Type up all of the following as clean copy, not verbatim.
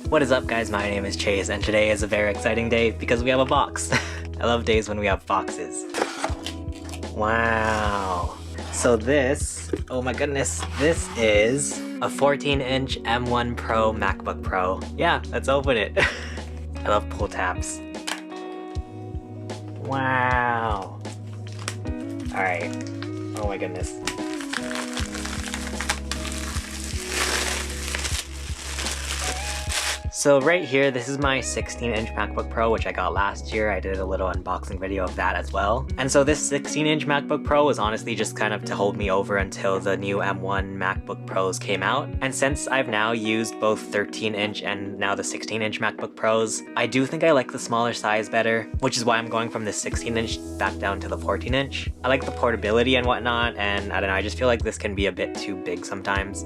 What is up guys, my name is Chase and today is a very exciting day because we have a box. I love days when we have boxes. Wow. So this, oh my goodness, this is a 14-inch M1 Pro MacBook Pro. Yeah, let's open it. I love pull tabs. Wow. Alright. Oh my goodness. So right here, this is my 16-inch MacBook Pro, which I got last year. I did a little unboxing video of that as well. And so this 16-inch MacBook Pro was honestly just kind of to hold me over until the new M1 MacBook Pros came out. And since I've now used both 13-inch and now the 16-inch MacBook Pros, I do think I like the smaller size better, which is why I'm going from the 16-inch back down to the 14-inch. I like the portability and whatnot, and I don't know, I just feel like this can be a bit too big sometimes.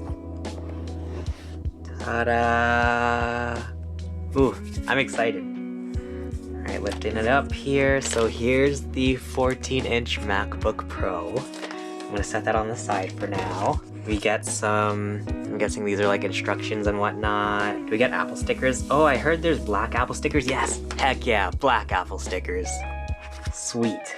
Ta-da! Ooh, I'm excited. Alright, lifting it up here. So here's the 14-inch MacBook Pro. I'm gonna set that on the side for now. We get some, I'm guessing these are like instructions and whatnot. Do we get Apple stickers? Oh, I heard there's black Apple stickers. Yes! Heck yeah, black Apple stickers. Sweet.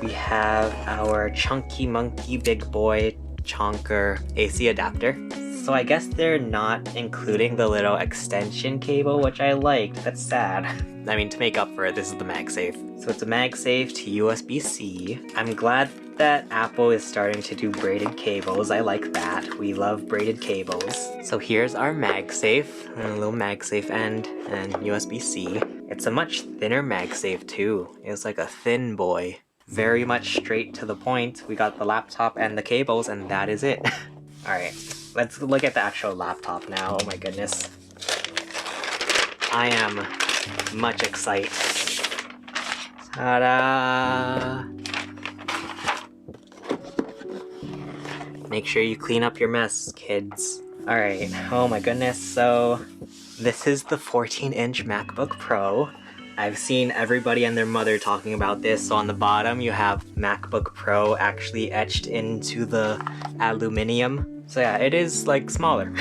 We have our Chunky Monkey Big Boy Chonker AC adapter. So I guess they're not including the little extension cable, which I liked. That's sad. I mean, to make up for it, this is the MagSafe. So it's a MagSafe to USB-C. I'm glad that Apple is starting to do braided cables. I like that. We love braided cables. So here's our MagSafe, a little MagSafe end, and USB-C. It's a much thinner MagSafe too. It's like a thin boy. Very much straight to the point. We got the laptop and the cables, and that is it. Alright. Let's look at the actual laptop now. Oh my goodness. I am much excited. Ta-da! Make sure you clean up your mess, kids. Alright, oh my goodness, so this is the 14-inch MacBook Pro. I've seen everybody and their mother talking about this. So on the bottom you have MacBook Pro actually etched into the aluminum. So yeah, it is like smaller.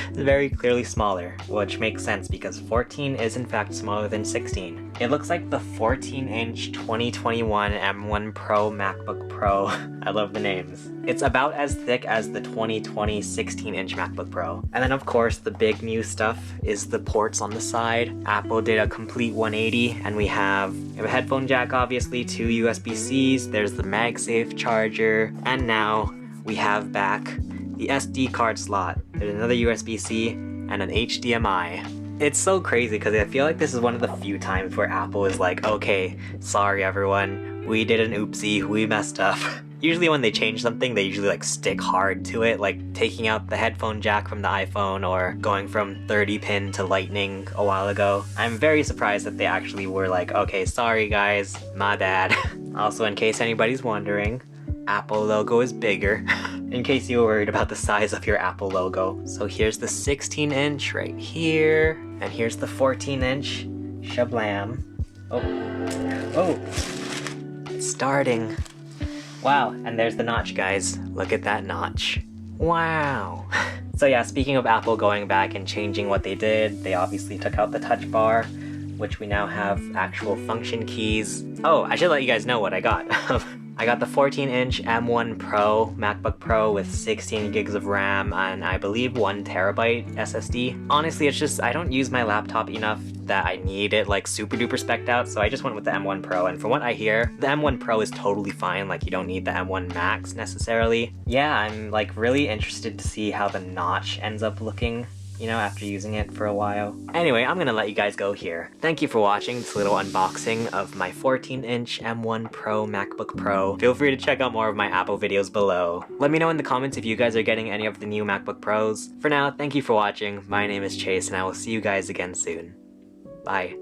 It's very clearly smaller, which makes sense because 14 is in fact smaller than 16. It looks like the 14-inch 2021 M1 Pro MacBook Pro. I love the names. It's about as thick as the 2020 16-inch MacBook Pro. And then of course the big new stuff is the ports on the side. Apple did a complete 180 and we have a headphone jack, obviously, 2 USB-Cs, there's the MagSafe charger, and now we have back the SD card slot. There's another USB-C and an HDMI. It's so crazy because I feel like this is one of the few times where Apple is like, okay, sorry everyone, we did an oopsie, we messed up. Usually when they change something, they usually like stick hard to it, like taking out the headphone jack from the iPhone or going from 30 pin to lightning a while ago. I'm very surprised that they actually were like, okay, sorry guys, my bad. Also, in case anybody's wondering, Apple logo is bigger, in case you were worried about the size of your Apple logo. So here's the 16-inch right here, and here's the 14-inch. Shablam. Oh, it's starting. Wow, and there's the notch, guys. Look at that notch. Wow. So yeah, speaking of Apple going back and changing what they did, they obviously took out the touch bar, which we now have actual function keys. Oh, I should let you guys know what I got. I got the 14-inch M1 Pro MacBook Pro with 16 gigs of RAM and I believe 1 terabyte SSD. Honestly, it's just I don't use my laptop enough that I need it like super duper spec'd out, so I just went with the M1 Pro, and from what I hear, the M1 Pro is totally fine, like you don't need the M1 Max necessarily. Yeah, I'm like really interested to see how the notch ends up looking, you know, after using it for a while. Anyway, I'm gonna let you guys go here. Thank you for watching this little unboxing of my 14-inch M1 Pro MacBook Pro. Feel free to check out more of my Apple videos below. Let me know in the comments if you guys are getting any of the new MacBook Pros. For now, thank you for watching. My name is Chase, and I will see you guys again soon. Bye.